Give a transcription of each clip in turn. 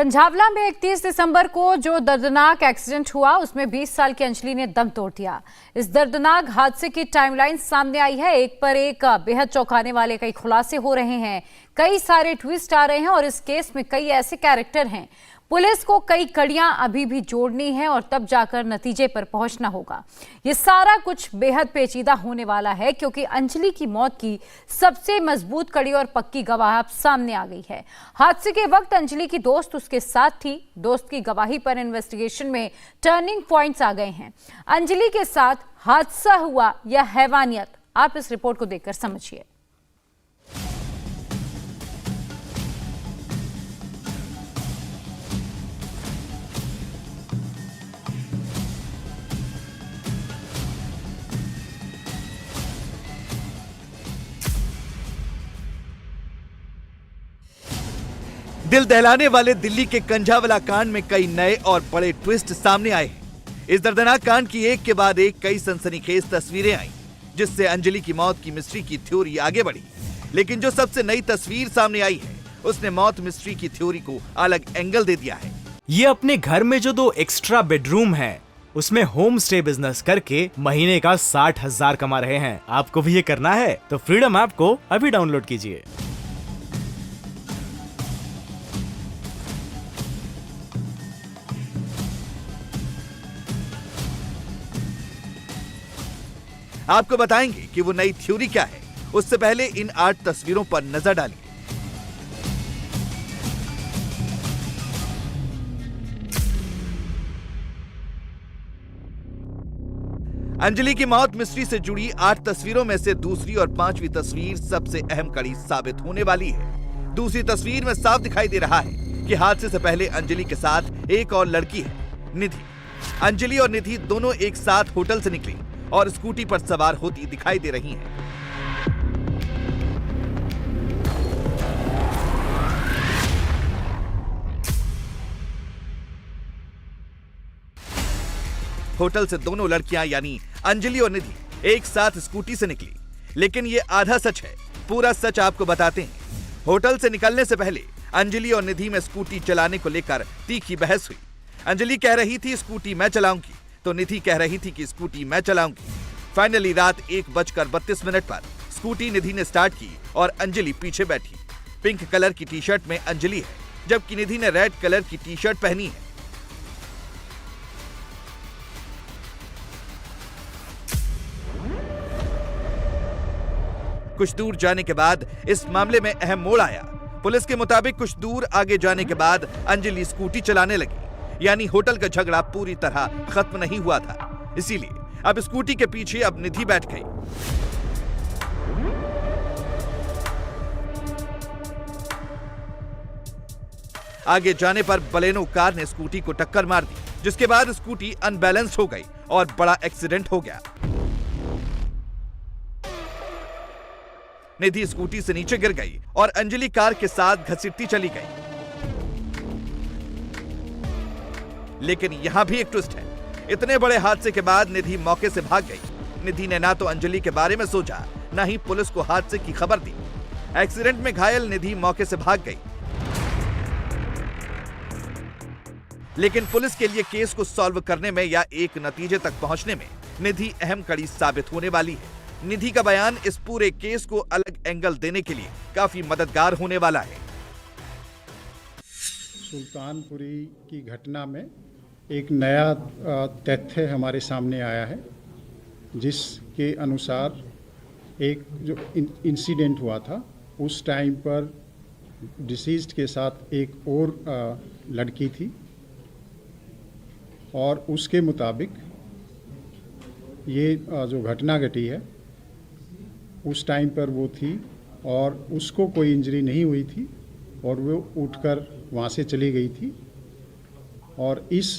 कंझावला में 31 दिसंबर को जो दर्दनाक एक्सीडेंट हुआ उसमें 20 साल की अंजलि ने दम तोड़ दिया। इस दर्दनाक हादसे की टाइमलाइन सामने आई है। एक पर एक बेहद चौंकाने वाले कई खुलासे हो रहे हैं, कई सारे ट्विस्ट आ रहे हैं और इस केस में कई ऐसे कैरेक्टर हैं। पुलिस को कई कड़ियां अभी भी जोड़नी है और तब जाकर नतीजे पर पहुंचना होगा। ये सारा कुछ बेहद पेचीदा होने वाला है क्योंकि अंजलि की मौत की सबसे मजबूत कड़ी और पक्की गवाह अब सामने आ गई है। हादसे के वक्त अंजलि की दोस्त उसके साथ थी। दोस्त की गवाही पर इन्वेस्टिगेशन में टर्निंग पॉइंट्स आ गए हैं। अंजलि के साथ हादसा हुआ या हैवानियत, आप इस रिपोर्ट को देखकर समझिए। दिल दहलाने वाले दिल्ली के कंझावला कांड में कई नए और बड़े ट्विस्ट सामने आए हैं। इस दर्दनाक कांड की एक के बाद एक कई सनसनीखेज तस्वीरें आईं, जिससे अंजलि की मौत की मिस्ट्री की थ्योरी आगे बढ़ी। लेकिन जो सबसे नई तस्वीर सामने आई है, उसने मौत मिस्ट्री की थ्योरी को अलग एंगल दे दिया है। ये अपने घर में जो 2 एक्स्ट्रा बेडरूम है, उसमें होम स्टे बिजनेस करके महीने का 60,000 कमा रहे हैं। आपको भी ये करना है तो फ्रीडम ऐप को अभी डाउनलोड कीजिए। आपको बताएंगे कि वो नई थ्योरी क्या है। उससे पहले इन 8 तस्वीरों पर नजर डालिए। अंजलि की मौत मिस्ट्री से जुड़ी 8 तस्वीरों में से दूसरी और 5वीं तस्वीर सबसे अहम कड़ी साबित होने वाली है। दूसरी तस्वीर में साफ दिखाई दे रहा है कि हादसे से पहले अंजलि के साथ एक और लड़की है, निधि। अंजलि और निधि दोनों एक साथ होटल से निकली और स्कूटी पर सवार होती दिखाई दे रही हैं। होटल से दोनों लड़कियां यानी अंजलि और निधि एक साथ स्कूटी से निकली। लेकिन ये आधा सच है, पूरा सच आपको बताते हैं। होटल से निकलने से पहले अंजलि और निधि में स्कूटी चलाने को लेकर तीखी बहस हुई। अंजलि कह रही थी स्कूटी मैं चलाऊंगी, तो निधि कह रही थी कि स्कूटी मैं चलाऊंगी। फाइनली रात 1:32 पर स्कूटी निधि ने स्टार्ट की और अंजलि पीछे बैठी। पिंक कलर की टी शर्ट में अंजलि है, जबकि निधि ने रेड कलर की टी शर्ट पहनी है। कुछ दूर जाने के बाद इस मामले में अहम मोड़ आया। पुलिस के मुताबिक कुछ दूर आगे जाने के बाद अंजलि स्कूटी चलाने लगी, यानी होटल का झगड़ा पूरी तरह खत्म नहीं हुआ था। इसीलिए अब स्कूटी के पीछे अब निधि बैठ गई। आगे जाने पर बलेनो कार ने स्कूटी को टक्कर मार दी, जिसके बाद स्कूटी अनबैलेंस्ड हो गई और बड़ा एक्सीडेंट हो गया। निधि स्कूटी से नीचे गिर गई और अंजलि कार के साथ घसीटती चली गई। लेकिन यहां भी एक ट्विस्ट है। इतने बड़े हादसे के बाद निधि मौके से भाग गई। निधि ने ना तो अंजलि के बारे में सोचा, ना ही पुलिस को हादसे की खबर दी। एक्सीडेंट में घायल निधि मौके से भाग गई। लेकिन पुलिस के लिए केस को सॉल्व करने में या एक नतीजे तक पहुंचने में निधि अहम कड़ी साबित होने वाली है। निधि का बयान इस पूरे केस को अलग एंगल देने के लिए काफी मददगार होने वाला है। सुल्तानपुरी की घटना में एक नया तथ्य हमारे सामने आया है, जिसके अनुसार एक जो इंसिडेंट हुआ था उस टाइम पर डिसीज्ड के साथ एक और लड़की थी और उसके मुताबिक ये जो घटना घटी है उस टाइम पर वो थी और उसको कोई इंजरी नहीं हुई थी और वो उठकर वहाँ से चली गई थी। और इस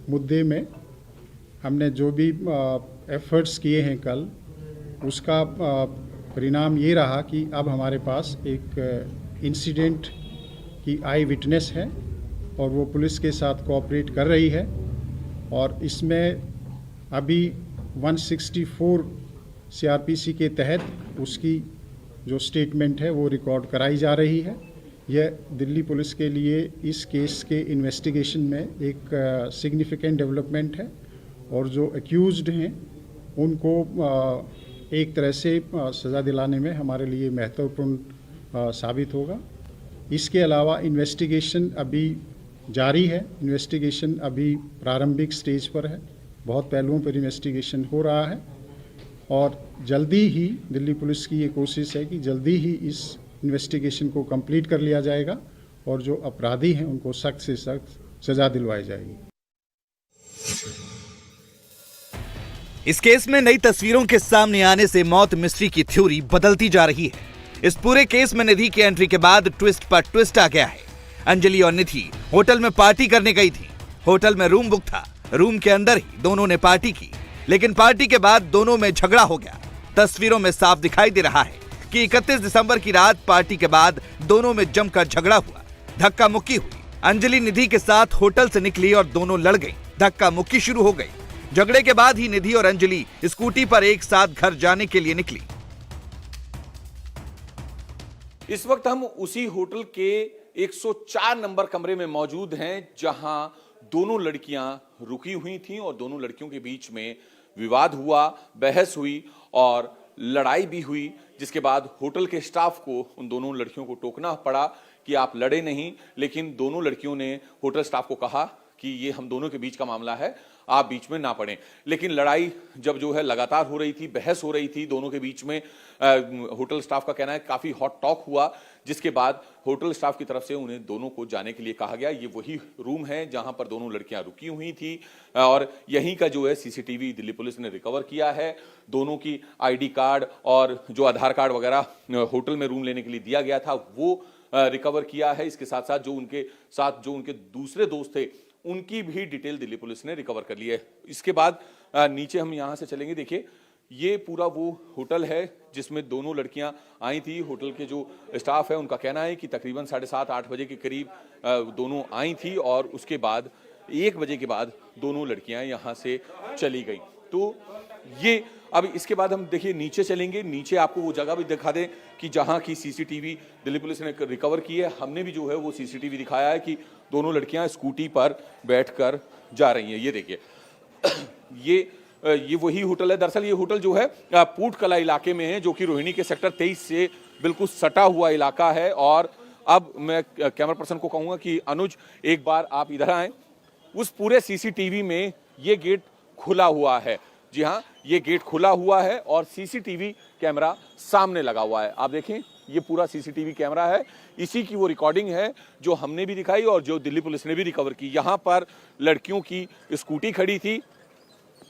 मुद्दे में हमने जो भी एफर्ट्स किए हैं कल, उसका परिणाम ये रहा कि अब हमारे पास एक इंसिडेंट की आई विटनेस है और वो पुलिस के साथ कोऑपरेट कर रही है। और इसमें अभी 164 सीआरपीसी के तहत उसकी जो स्टेटमेंट है वो रिकॉर्ड कराई जा रही है। यह दिल्ली पुलिस के लिए इस केस के इन्वेस्टिगेशन में एक सिग्निफिकेंट डेवलपमेंट है और जो एक्यूज्ड हैं उनको एक तरह से सज़ा दिलाने में हमारे लिए महत्वपूर्ण साबित होगा। इसके अलावा इन्वेस्टिगेशन अभी जारी है, इन्वेस्टिगेशन अभी प्रारंभिक स्टेज पर है, बहुत पहलुओं पर इन्वेस्टिगेशन हो रहा है और जल्दी ही दिल्ली पुलिस की ये कोशिश है कि जल्दी ही इस इन्वेस्टिगेशन को कंप्लीट कर लिया जाएगा और जो अपराधी हैं उनको सख्त से सख्त सजा दिलवाई जाएगी। इस केस में नई तस्वीरों के सामने आने से मौत मिस्ट्री की थ्योरी बदलती जा रही है। इस पूरे केस में निधि की एंट्री के बाद ट्विस्ट पर ट्विस्ट आ गया है। अंजलि और निधि होटल में पार्टी करने गई थी। होटल में रूम बुक था, रूम के अंदर ही दोनों ने पार्टी की, लेकिन पार्टी के बाद दोनों में झगड़ा हो गया। तस्वीरों में साफ दिखाई दे रहा है कि 31 दिसंबर की रात पार्टी के बाद दोनों में जमकर झगड़ा हुआ, धक्का मुक्की हुई। अंजलि निधि के साथ होटल से निकली और दोनों लड़ गई, धक्का मुक्की शुरू हो गई। झगड़े के बाद ही निधि और अंजलि स्कूटी पर एक साथ घर जाने के लिए निकली। इस वक्त हम उसी होटल के 104 नंबर कमरे में मौजूद हैं जहां दोनों लड़कियां रुकी हुई थीं और दोनों लड़कियों के बीच में विवाद हुआ, बहस हुई और लड़ाई भी हुई, जिसके बाद होटल के स्टाफ को उन दोनों लड़कियों को टोकना पड़ा कि आप लड़े नहीं। लेकिन दोनों लड़कियों ने होटल स्टाफ को कहा कि ये हम दोनों के बीच का मामला है, आप बीच में ना पड़ें। लेकिन लड़ाई जब जो है लगातार हो रही थी, बहस हो रही थी दोनों के बीच में, होटल स्टाफ का कहना है काफी हॉट टॉक हुआ, जिसके बाद होटल स्टाफ की तरफ से उन्हें दोनों को जाने के लिए कहा गया। ये वही रूम है जहां पर दोनों लड़कियां रुकी हुई थी और यहीं का जो है सीसीटीवी दिल्ली पुलिस ने रिकवर किया है। दोनों की आईडी कार्ड और जो आधार कार्ड वगैरह होटल में रूम लेने के लिए दिया गया था वो रिकवर किया है। इसके साथ साथ जो उनके दूसरे दोस्त थे उनकी भी डिटेल दिल्ली पुलिस ने रिकवर कर ली है। इसके बाद नीचे हम यहां से चलेंगे। देखिए, ये पूरा वो होटल है जिसमें दोनों लड़कियां आई थी। होटल के जो स्टाफ है उनका कहना है कि तकरीबन 7:30-8 बजे के करीब दोनों आई थी और उसके बाद 1 बजे के बाद दोनों लड़कियां यहां से चली गई। तो ये अब इसके बाद हम देखिए नीचे चलेंगे। नीचे आपको वो जगह भी दिखा दें कि जहां की सीसीटीवी दिल्ली पुलिस ने रिकवर की है। हमने भी जो है वो सीसीटीवी दिखाया है कि दोनों लड़कियां स्कूटी पर बैठकर जा रही हैं। ये देखिए, ये वही होटल है। दरअसल ये होटल जो है पूट कला इलाके में है, जो कि रोहिणी के सेक्टर 23 से बिल्कुल सटा हुआ इलाका है। और अब मैं कैमरा पर्सन को कहूंगा कि अनुज, एक बार आप इधर आए। उस पूरे सीसीटीवी में ये गेट खुला हुआ है। जी हाँ, ये गेट खुला हुआ है और सीसीटीवी कैमरा सामने लगा हुआ है। आप देखें, ये पूरा सीसीटीवी कैमरा है, इसी की वो रिकॉर्डिंग है जो हमने भी दिखाई और जो दिल्ली पुलिस ने भी रिकवर की। यहाँ पर लड़कियों की स्कूटी खड़ी थी।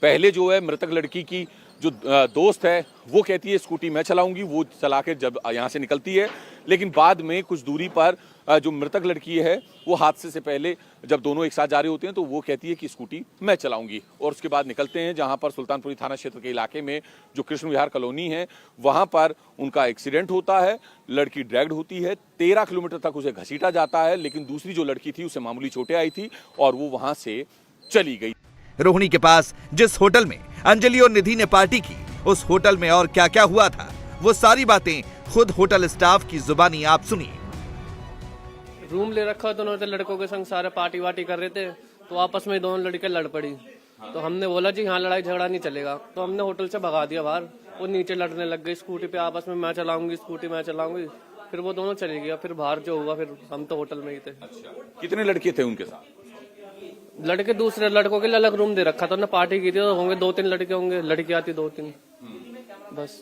पहले जो है मृतक लड़की की जो दोस्त है वो कहती है स्कूटी मैं चलाऊंगी, वो चला के जब यहाँ से निकलती है। लेकिन बाद में कुछ दूरी पर जो मृतक लड़की है वो हादसे से पहले जब दोनों एक साथ जा रहे होते हैं तो वो कहती है कि स्कूटी मैं चलाऊंगी। और उसके बाद निकलते हैं जहाँ पर सुल्तानपुरी थाना क्षेत्र के इलाके में जो कृष्ण विहार कॉलोनी है वहाँ पर उनका एक्सीडेंट होता है। लड़की ड्रैग्ड होती है, 13 किलोमीटर तक उसे घसीटा जाता है। लेकिन दूसरी जो लड़की थी उसे मामूली चोटें आई थी और वो वहाँ से चली गई। रोहिणी के पास जिस होटल में अंजलि और निधि ने पार्टी की, उस होटल में और क्या क्या हुआ था, वो सारी बातें खुद होटल स्टाफ की जुबानी आप सुनिए। रूम ले रखा दोनों लड़कों के संग, सारे पार्टी वार्टी कर रहे थे तो आपस में दोनों लड़के लड़ पड़ी। तो हमने बोला जी हाँ लड़ाई झगड़ा नहीं चलेगा, तो हमने होटल से भगा दिया बाहर। वो नीचे लड़ने लग गई स्कूटी पे, आपस में मैं चलाऊंगी स्कूटी मैं चलाऊंगी। फिर वो दोनों चली गया। फिर बाहर जो हुआ फिर हम तो होटल में ही थे। अच्छा, कितने लड़के थे उनके साथ? लड़के दूसरे लड़कों के लिए अलग रूम दे रखा था, उन्होंने पार्टी की थी तो होंगे 2-3 लड़के होंगे, लड़कियां थी 2-3 बस।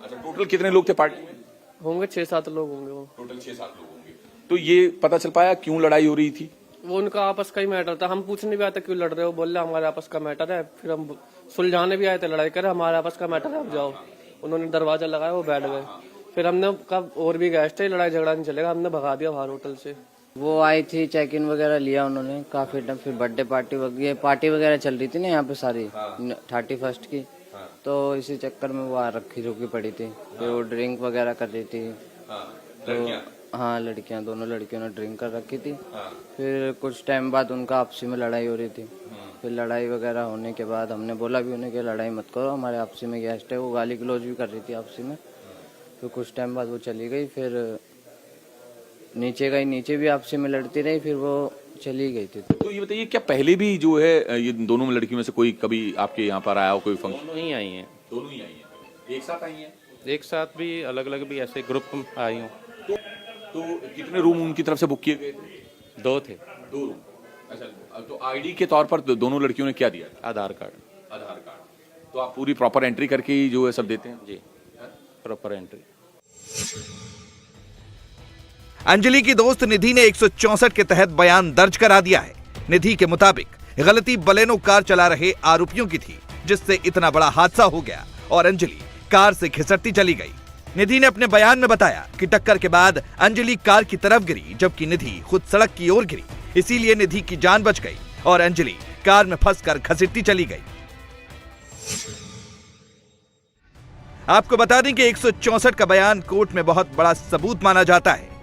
अच्छा, टोटल कितने लोग थे पार्टी में? होंगे 6-7 लोग होंगे वो। टोटल 6-7 लोग होंगे। तो ये पता चल पाया क्यों लड़ाई हो रही थी? वो उनका आपस का ही मैटर था। हम पूछने भी आए थे क्यों लड़ रहे हो, बोल रहे हमारे आपस का मैटर है। फिर हम सुलझाने भी आए थे, लड़ाई करे हमारे आपस का मैटर है, अब जाओ। उन्होंने दरवाजा लगाया, वो बैठ गए। फिर हमने कहा और भी गेस्ट है, लड़ाई झगड़ा नहीं चलेगा, हमने भगा दिया बाहर होटल से। वो आई थी, चेक इन वगैरह लिया उन्होंने काफी टाइम। फिर बर्थडे पार्टी वगैरह चल रही थी ना यहाँ पे सारी 31st की, तो इसी चक्कर में वो रखी रुकी पड़ी थी। फिर वो ड्रिंक वगैरह कर रही थी। तो हाँ लड़कियां, दोनों लड़कियों ने ड्रिंक कर रखी थी। फिर कुछ टाइम बाद उनका आपसी में लड़ाई हो रही थी। फिर लड़ाई वगैरह होने के बाद हमने बोला भी उन्हें कि लड़ाई मत करो, हमारे आपसी में गेस्ट है। वो गाली गलौज भी कर रही थी आपसी में। फिर कुछ टाइम बाद वो चली गई। फिर नीचे गई, नीचे भी आपसी में लड़ती रही, फिर वो चली गई थी। तो ये बताइए, क्या पहले भी जो है ये दोनों लड़कियों में से कोई कभी आपके यहाँ पर आया हो, कोई फंक्शन? दोनों ही आई हैं, दोनों ही आई हैं, एक साथ आई हैं? एक साथ भी अलग अलग भी ऐसे ग्रुप में आई हूँ। तो कितने रूम उनकी तरफ से बुक किए गए थे? 2 थे। 2 रूम। अच्छा, तो आईडी के तौर पर दोनों लड़कियों ने क्या दिया? आधार कार्ड। आधार कार्ड। तो आप पूरी प्रॉपर एंट्री करके ही जो है सब देते हैं? जी, प्रॉपर एंट्री। अंजलि की दोस्त निधि ने 164 के तहत बयान दर्ज करा दिया है। निधि के मुताबिक गलती बलेनो कार चला रहे आरोपियों की थी, जिससे इतना बड़ा हादसा हो गया और अंजलि कार से खिसकती चली गई। निधि ने अपने बयान में बताया कि टक्कर के बाद अंजलि कार की तरफ गिरी, जबकि निधि खुद सड़क की ओर गिरी। इसीलिए निधि की जान बच गई और अंजलि कार में फंसकर घसीटती चली गई। आपको बता दें कि 164 का बयान कोर्ट में बहुत बड़ा सबूत माना जाता है।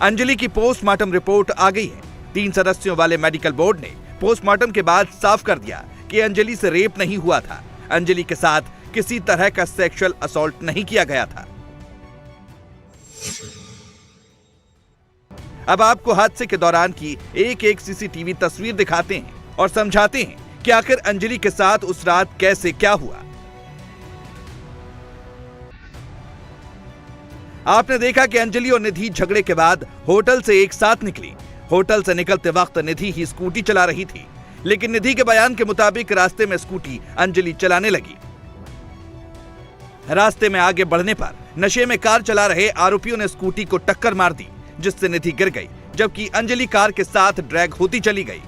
अंजलि की पोस्टमार्टम रिपोर्ट आ गई है। 3 सदस्यों वाले मेडिकल बोर्ड ने पोस्टमार्टम के बाद साफ कर दिया कि अंजलि से रेप नहीं हुआ था। अंजलि के साथ किसी तरह का सेक्सुअल असॉल्ट नहीं किया गया था। अब आपको हादसे के दौरान की एक सीसीटीवी तस्वीर दिखाते हैं और समझाते हैं कि आखिर अंजलि के साथ उस रात कैसे क्या हुआ। आपने देखा कि अंजलि और निधि झगड़े के बाद होटल से एक साथ निकली। होटल से निकलते वक्त निधि ही स्कूटी चला रही थी, लेकिन निधि के बयान के मुताबिक रास्ते में स्कूटी अंजलि चलाने लगी। रास्ते में आगे बढ़ने पर नशे में कार चला रहे आरोपियों ने स्कूटी को टक्कर मार दी, जिससे निधि गिर गई, जबकि अंजलि कार के साथ ड्रैग होती चली गई।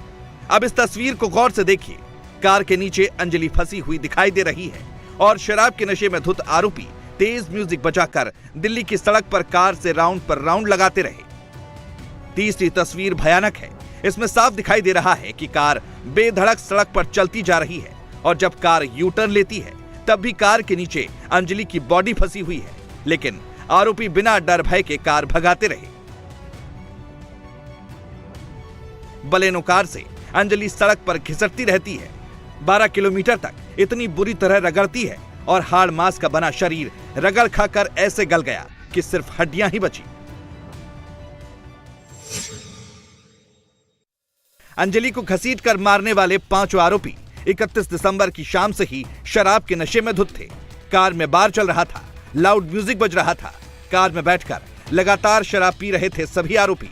अब इस तस्वीर को गौर से देखिए। कार के नीचे अंजलि फंसी हुई दिखाई दे रही है और शराब के नशे में धुत आरोपी तेज म्यूजिक बजाकर दिल्ली की सड़क पर कार से राउंड पर राउंड लगाते रहे। तीसरी तस्वीर भयानक है। इसमें साफ दिखाई दे रहा है कि कार बेधड़क सड़क पर चलती जा रही है और जब कार यू टर्न लेती है तब भी कार के नीचे अंजलि की बॉडी फंसी हुई है, लेकिन आरोपी बिना डर भय के कार भगाते रहे। बलेनो कार से अंजलि सड़क पर घिसटती रहती है। 12 किलोमीटर तक इतनी बुरी तरह रगड़ती है और हाड़ मांस का बना शरीर रगड़ खाकर ऐसे गल गया कि सिर्फ हड्डियां ही बची। अंजलि को घसीटकर मारने वाले 5 आरोपी 31 दिसंबर की शाम से ही शराब के नशे में धुत थे। कार में बार चल रहा था, लाउड म्यूजिक बज रहा था। कार में बैठकर लगातार शराब पी रहे थे सभी आरोपी।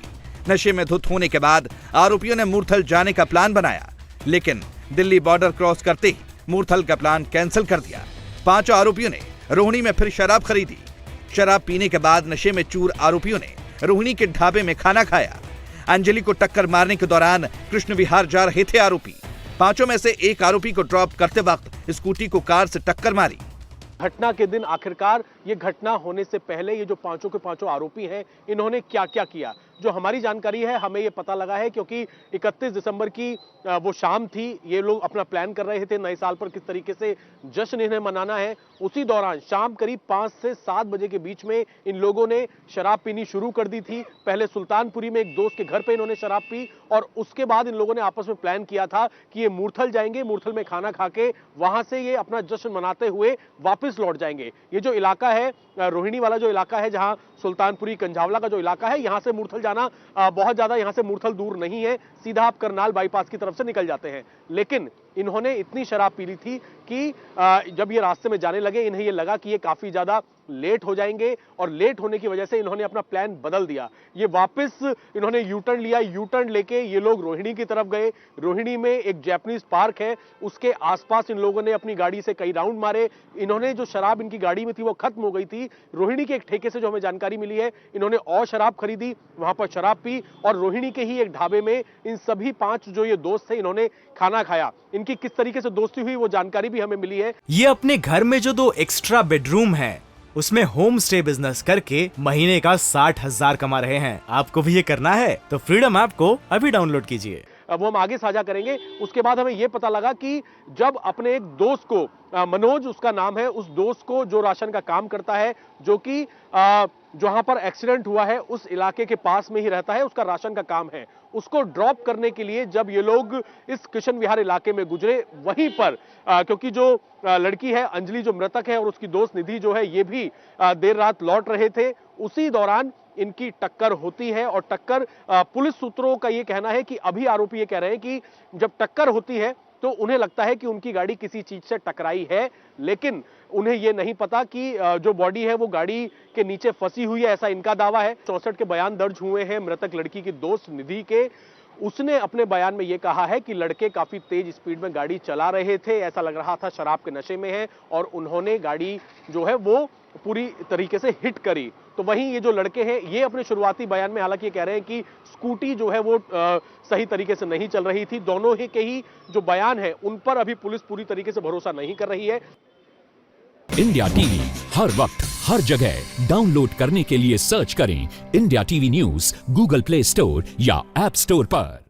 नशे में धुत होने के बाद आरोपियों ने मूर्थल जाने का प्लान बनाया, लेकिन दिल्ली बॉर्डर क्रॉस करते ही मूर्थल का प्लान कैंसिल कर दिया। 5 आरोपियों ने रोहिणी में फिर शराब खरीदी। शराब पीने के बाद नशे में चूर आरोपियों ने रोहिणी के ढाबे में खाना खाया। अंजलि को टक्कर मारने के दौरान कृष्ण विहार जा रहे थे आरोपी। 5 में से एक आरोपी को ड्रॉप करते वक्त स्कूटी को कार से टक्कर मारी। घटना के दिन आखिरकार ये घटना होने से पहले ये जो 5 के 5 आरोपी हैं, इन्होंने क्या क्या किया। जो हमारी जानकारी है, हमें ये पता लगा है क्योंकि 31 दिसंबर की वो शाम थी। ये लोग अपना प्लान कर रहे थे नए साल पर किस तरीके से जश्न इन्हें मनाना है। उसी दौरान शाम करीब 5 से 7 बजे के बीच में इन लोगों ने शराब पीनी शुरू कर दी थी। पहले सुल्तानपुरी में एक दोस्त के घर पे इन्होंने शराब पी और उसके बाद इन लोगों ने आपस में प्लान किया था कि ये मूर्थल जाएंगे, मूर्थल में खाना खा के वहां से ये अपना जश्न मनाते हुए वापस लौट जाएंगे। ये जो इलाका है, रोहिणी वाला जो इलाका है, जहां सुल्तानपुरी कंझावला का जो इलाका है, यहां से मूर्थल जाना बहुत ज्यादा यहां से मूर्थल दूर नहीं है। सीधा आप करनाल बाईपास की तरफ से निकल जाते हैं। लेकिन इन्होंने इतनी शराब पी ली थी कि जब ये रास्ते में जाने लगे, इन्हें ये लगा कि ये काफी ज्यादा लेट हो जाएंगे और लेट होने की वजह से इन्होंने अपना प्लान बदल दिया। ये वापस इन्होंने यू टर्न लिया। यू टर्न लेके ये लोग रोहिणी की तरफ गए। रोहिणी में एक जैपनीज पार्क है, उसके आसपास इन लोगों ने अपनी गाड़ी से कई राउंड मारे। इन्होंने जो शराब इनकी गाड़ी में थी वो खत्म हो गई थी। रोहिणी के एक ठेके से जो हमें जानकारी मिली है, इन्होंने और शराब खरीदी, वहां पर शराब पी और रोहिणी के ही एक ढाबे में इन सभी 5 जो ये दोस्त थे, इन्होंने खाना खाया। इनकी किस तरीके से दोस्ती हुई वो जानकारी भी हमें मिली है। ये अपने घर में जो 2 एक्स्ट्रा बेडरूम है उसमें होम स्टे बिजनेस करके महीने का 60,000 कमा रहे हैं। आपको भी ये करना है तो फ्रीडम ऐप को अभी डाउनलोड कीजिए। वो हम आगे साझा करेंगे। उसके बाद हमें यह पता लगा कि जब अपने एक दोस्त को, मनोज उसका नाम है, उस दोस्त को जो राशन का काम करता है, जो कि जहां पर एक्सीडेंट हुआ है उस इलाके के पास में ही रहता है, उसका राशन का काम है, उसको ड्रॉप करने के लिए जब ये लोग इस किशन विहार इलाके में गुजरे, वहीं पर क्योंकि जो लड़की है अंजलि जो मृतक है और उसकी दोस्त निधि जो है, ये भी देर रात लौट रहे थे, उसी दौरान इनकी टक्कर होती है और टक्कर पुलिस सूत्रों का ये कहना है कि अभी आरोपी ये कह रहे हैं कि जब टक्कर होती है तो उन्हें लगता है कि उनकी गाड़ी किसी चीज से टकराई है, लेकिन उन्हें यह नहीं पता कि जो बॉडी है वो गाड़ी के नीचे फंसी हुई है, ऐसा इनका दावा है। 64 के बयान दर्ज हुए हैं मृतक लड़की की दोस्त निधि के। उसने अपने बयान में यह कहा है कि लड़के काफी तेज स्पीड में गाड़ी चला रहे थे, ऐसा लग रहा था शराब के नशे में है और उन्होंने गाड़ी जो है वो पूरी तरीके से हिट करी। तो वहीं ये जो लड़के हैं ये अपने शुरुआती बयान में हालांकि ये कह रहे हैं कि स्कूटी जो है वो सही तरीके से नहीं चल रही थी। दोनों ही के ही जो बयान है उन पर अभी पुलिस पूरी तरीके से भरोसा नहीं कर रही है। इंडिया टीवी हर वक्त हर जगह डाउनलोड करने के लिए सर्च करें India TV news Google play store या ऐप स्टोर पर।